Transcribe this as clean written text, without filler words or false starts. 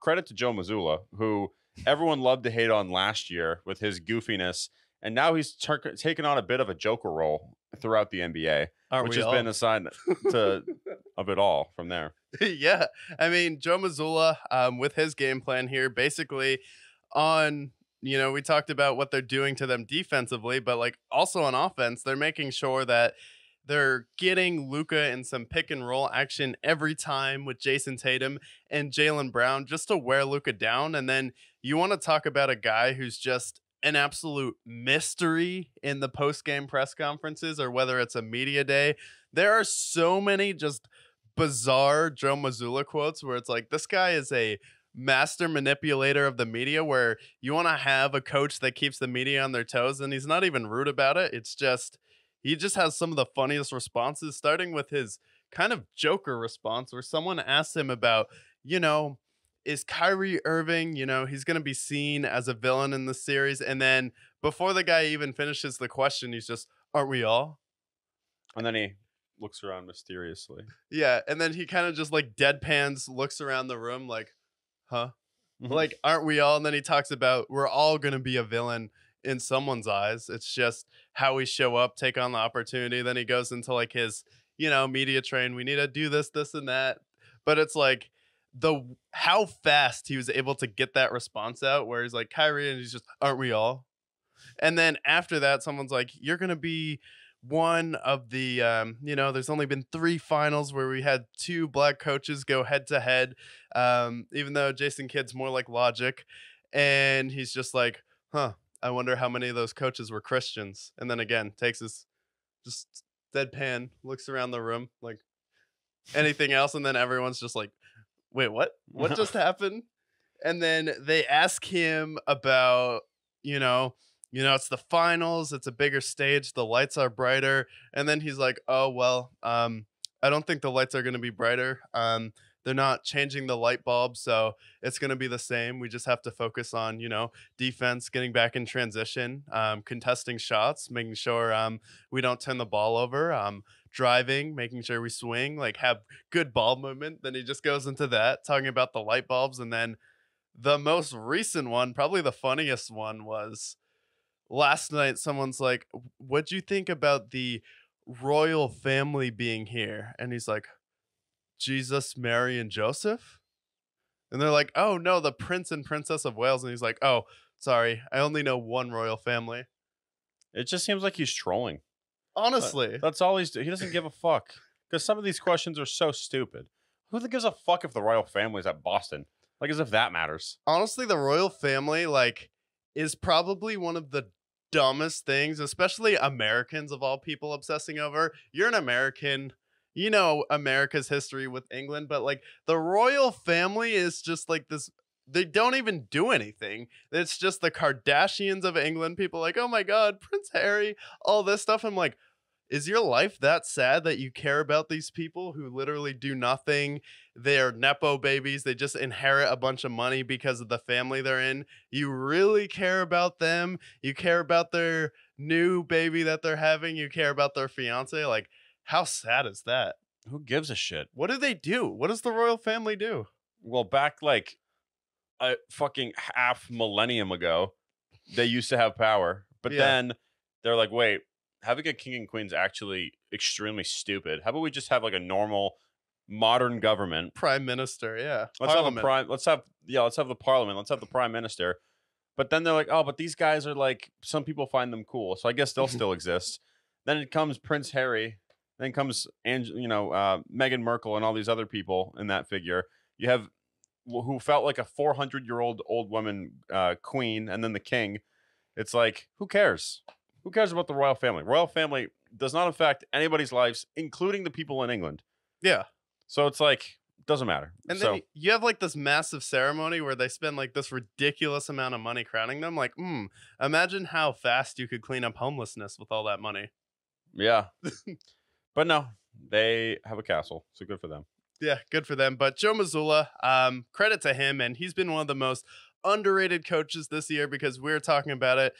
credit to Joe Mazulla, who everyone loved to hate on last year with his goofiness, and now he's taken on a bit of a Joker role throughout the NBA, which has been a sign of it all from there. Yeah, I mean, Joe Mazulla, with his game plan here, basically on, we talked about what they're doing to them defensively, but like also on offense, they're making sure that they're getting Luka in some pick and roll action every time with Jason Tatum and Jaylen Brown just to wear Luka down. And then you want to talk about a guy who's just an absolute mystery in the post-game press conferences or whether it's a media day. There are so many just bizarre Joe Mazulla quotes where it's like, this guy is a master manipulator of the media, where you want to have a coach that keeps the media on their toes, and he's not even rude about it. It's just, he just has some of the funniest responses, starting with his kind of Joker response where someone asked him about, is Kyrie Irving, he's going to be seen as a villain in the series. And then before the guy even finishes the question, he's just, aren't we all? And then he looks around mysteriously. Yeah. And then he kind of just like deadpans, looks around the room like, huh? Like, aren't we all? And then he talks about, we're all going to be a villain in someone's eyes. It's just how we show up, take on the opportunity. Then he goes into like his, media train. We need to do this, this, and that. But it's like how fast he was able to get that response out where he's like, Kyrie, and he's just, aren't we all? And then after that, someone's like, you're going to be one of the, there's only been 3 finals where we had 2 black coaches go head to head, even though Jason Kidd's more like Logic. And he's just like, I wonder how many of those coaches were Christians. And then again, takes his just deadpan, looks around the room like anything else. And then everyone's just like, wait, what? What just happened? And then they ask him about, it's the finals. It's a bigger stage. The lights are brighter. And then he's like, oh, well, I don't think the lights are going to be brighter. They're not changing the light bulb, so it's going to be the same. We just have to focus on, defense, getting back in transition, contesting shots, making sure we don't turn the ball over, driving, making sure we swing, like have good ball movement. Then he just goes into that, talking about the light bulbs. And then the most recent one, probably the funniest one, was last night. Someone's like, what'd you think about the royal family being here? And he's like, Jesus, Mary, and Joseph? And they're like, oh, no, the Prince and Princess of Wales. And he's like, oh, sorry, I only know one royal family. It just seems like he's trolling. Honestly. That's all he's doing. He doesn't give a fuck. Because some of these questions are so stupid. Who gives a fuck if the royal family's at Boston? Like, as if that matters. Honestly, the royal family, is probably one of the dumbest things, especially Americans of all people obsessing over. You're an American. America's history with England, but the royal family is just like this. They don't even do anything. It's just the Kardashians of England. People like, oh my God, Prince Harry, all this stuff. I'm like, is your life that sad that you care about these people who literally do nothing? They're Nepo babies. They just inherit a bunch of money because of the family they're in. You really care about them. You care about their new baby that they're having. You care about their fiance. How sad is that? Who gives a shit? What do they do? What does the royal family do? Well, back a fucking half millennium ago, they used to have power. But then they're like, wait, having a king and queen's actually extremely stupid. How about we just have a normal modern government? Prime minister, yeah. Let's have the parliament. Let's have the prime minister. But then they're like, oh, but these guys are some people find them cool. So I guess they'll still exist. Then it comes Prince Harry. Then comes Meghan Merkel and all these other people in that figure. You have who felt like a 400-year-old old woman queen, and then the king. It's like, who cares? Who cares about the royal family? Royal family does not affect anybody's lives, including the people in England. Yeah. So it's doesn't matter. And then you have this massive ceremony where they spend this ridiculous amount of money crowning them. Imagine how fast you could clean up homelessness with all that money. Yeah. But no, they have a castle, so good for them. Yeah, good for them. But Joe Mazulla, credit to him, and he's been one of the most underrated coaches this year because we're talking about it.